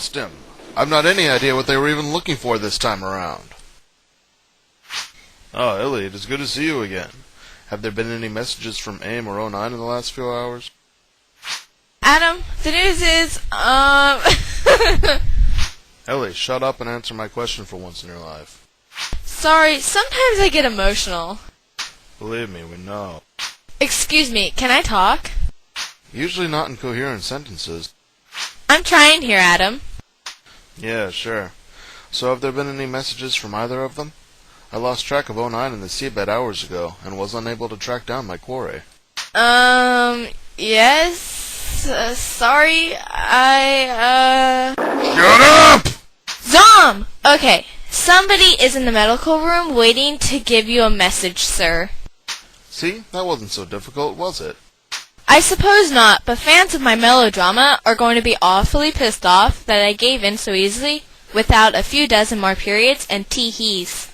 lost him. I've not any idea what they were even looking for this time around. Oh, Ellie, it is good to see you again. Have there been any messages from AIM or O9 in the last few hours? Adam, the news is, Ellie, shut up and answer my question for once in your life. Sorry, sometimes I get emotional. Believe me, we know. Excuse me, can I talk? Usually not in coherent sentences. I'm trying here, Adam. Yeah, sure. So have there been any messages from either of them? I lost track of O9 in the seabed hours ago, and was unable to track down my quarry. Yes? Sorry, Shut up! Zom! Okay, somebody is in the medical room waiting to give you a message, sir. See? That wasn't so difficult, was it? I suppose not, but fans of my melodrama are going to be awfully pissed off that I gave in so easily, without a few dozen more periods and tee-hees.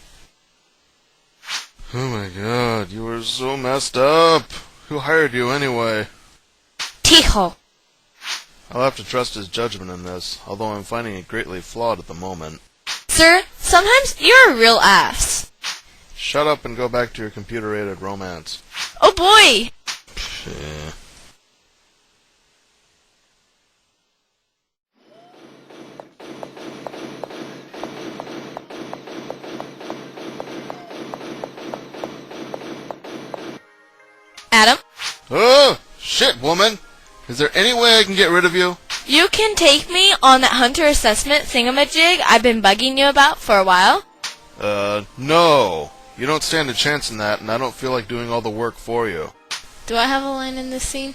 Oh my god, you were so messed up. Who hired you anyway? Tijo. I'll have to trust his judgment in this, although I'm finding it greatly flawed at the moment. Sir, sometimes you're a real ass. Shut up and go back to your computer-aided romance. Oh boy! Yeah. Adam? Oh! Shit, woman! Is there any way I can get rid of you? You can take me on that hunter assessment thingamajig I've been bugging you about for a while? No. You don't stand a chance in that, and I don't feel like doing all the work for you. Do I have a line in this scene?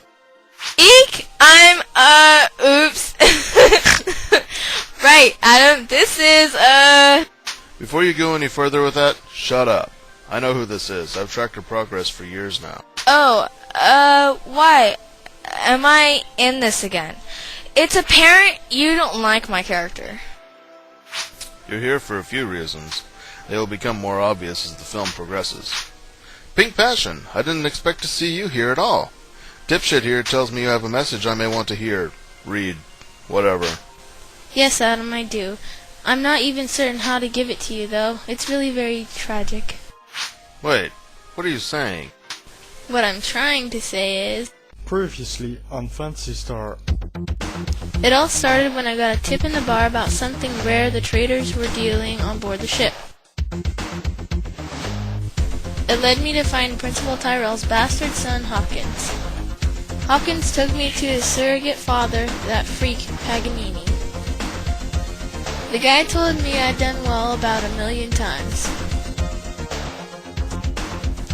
Eek! Oops. Right, Adam, this is, Before you go any further with that, shut up. I know who this is. I've tracked her progress for years now. Oh, why? Am I in this again? It's apparent you don't like my character. You're here for a few reasons. They will become more obvious as the film progresses. Pink Passion, I didn't expect to see you here at all. Dipshit here tells me you have a message I may want to hear, read, whatever. Yes, Adam, I do. I'm not even certain how to give it to you, though. It's really very tragic. Wait, what are you saying? What I'm trying to say is... Previously on Phantasy Star. It all started when I got a tip in the bar about something rare the traders were dealing on board the ship. It led me to find Principal Tyrell's bastard son, Hawkins. Hawkins took me to his surrogate father, that freak, Paganini. The guy told me I'd done well about 1,000,000 times.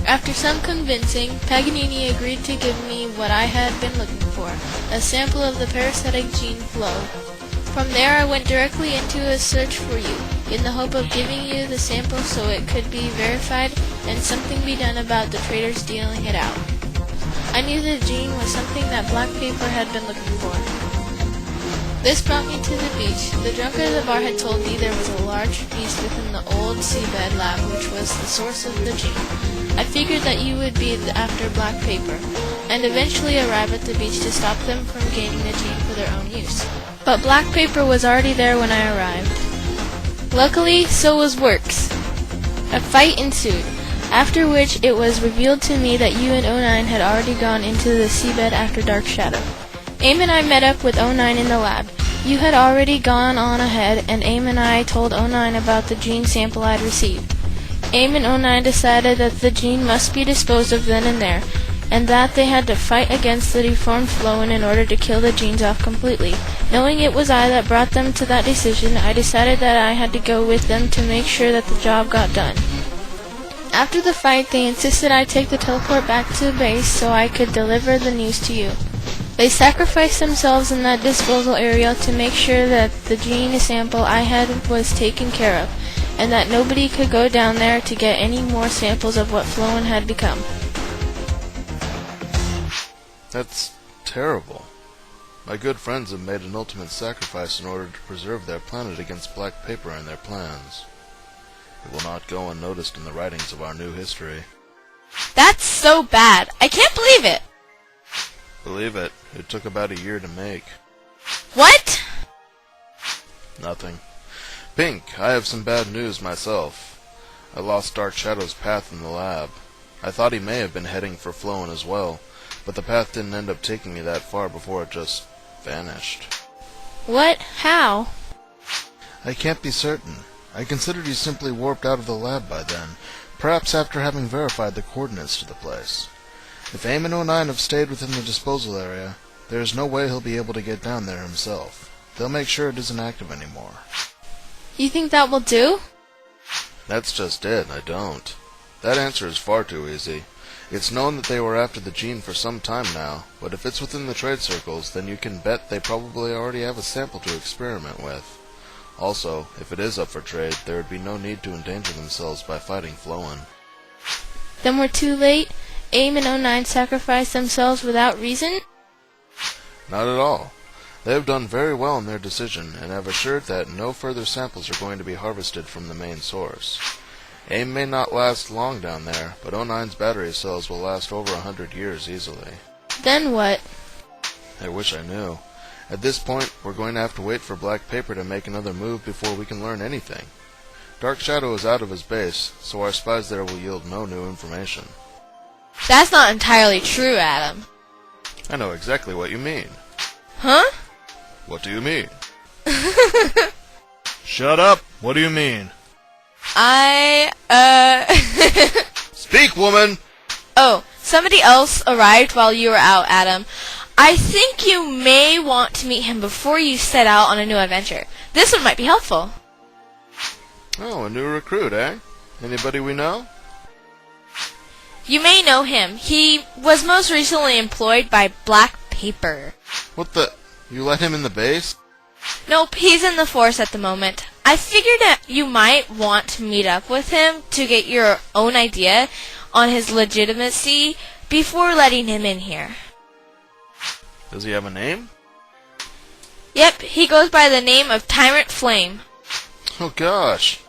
After some convincing, Paganini agreed to give me what I had been looking for, a sample of the parasitic gene flow. From there I went directly into a search for you, in the hope of giving you the sample so it could be verified and something be done about the traders dealing it out. I knew the gene was something that Black Paper had been looking for. This brought me to the beach. The drunkard at the bar had told me there was a large beast within the old seabed lab which was the source of the gene. I figured that you would be after Black Paper, and eventually arrive at the beach to stop them from gaining the gene for their own use. But Black Paper was already there when I arrived. Luckily, so was Works. A fight ensued, after which it was revealed to me that you and O9 had already gone into the seabed after Dark Shadow. AIM and I met up with O9 in the lab. You had already gone on ahead, and AIM and I told O9 about the gene sample I'd received. AIM and O9 decided that the gene must be disposed of then and there, and that they had to fight against the deformed Flowen in order to kill the genes off completely. Knowing it was I that brought them to that decision, I decided that I had to go with them to make sure that the job got done. After the fight, they insisted I take the teleport back to base so I could deliver the news to you. They sacrificed themselves in that disposal area to make sure that the gene sample I had was taken care of, and that nobody could go down there to get any more samples of what Flowen had become. That's terrible. My good friends have made an ultimate sacrifice in order to preserve their planet against Black Paper and their plans. It will not go unnoticed in the writings of our new history. That's so bad. I can't believe it. Believe it, it took about a year to make. What? Nothing. Pink, I have some bad news myself. I lost Dark Shadow's path in the lab. I thought he may have been heading for Flowen as well, but the path didn't end up taking me that far before it just vanished. What? How? I can't be certain. I considered he simply warped out of the lab by then, perhaps after having verified the coordinates to the place. If Eamon 09 have stayed within the disposal area, there is no way he'll be able to get down there himself. They'll make sure it isn't active anymore. You think that will do? That's just it, I don't. That answer is far too easy. It's known that they were after the gene for some time now, but if it's within the trade circles, then you can bet they probably already have a sample to experiment with. Also, if it is up for trade, there would be no need to endanger themselves by fighting Flowen. Then we're too late? Eamon 09 sacrificed themselves without reason? Not at all. They have done very well in their decision, and have assured that no further samples are going to be harvested from the main source. AIM may not last long down there, but 09's battery cells will last over 100 years easily. Then what? I wish I knew. At this point, we're going to have to wait for Black Paper to make another move before we can learn anything. Dark Shadow is out of his base, so our spies there will yield no new information. That's not entirely true, Adam. I know exactly what you mean. Huh? What do you mean? Shut up! What do you mean? Speak, woman! Oh, somebody else arrived while you were out, Adam. I think you may want to meet him before you set out on a new adventure. This one might be helpful. Oh, a new recruit, eh? Anybody we know? You may know him. He was most recently employed by Black Paper. What the? You let him in the base? Nope, he's in the force at the moment. I figured that you might want to meet up with him to get your own idea on his legitimacy before letting him in here. Does he have a name? Yep, he goes by the name of Tyrant Flame. Oh gosh.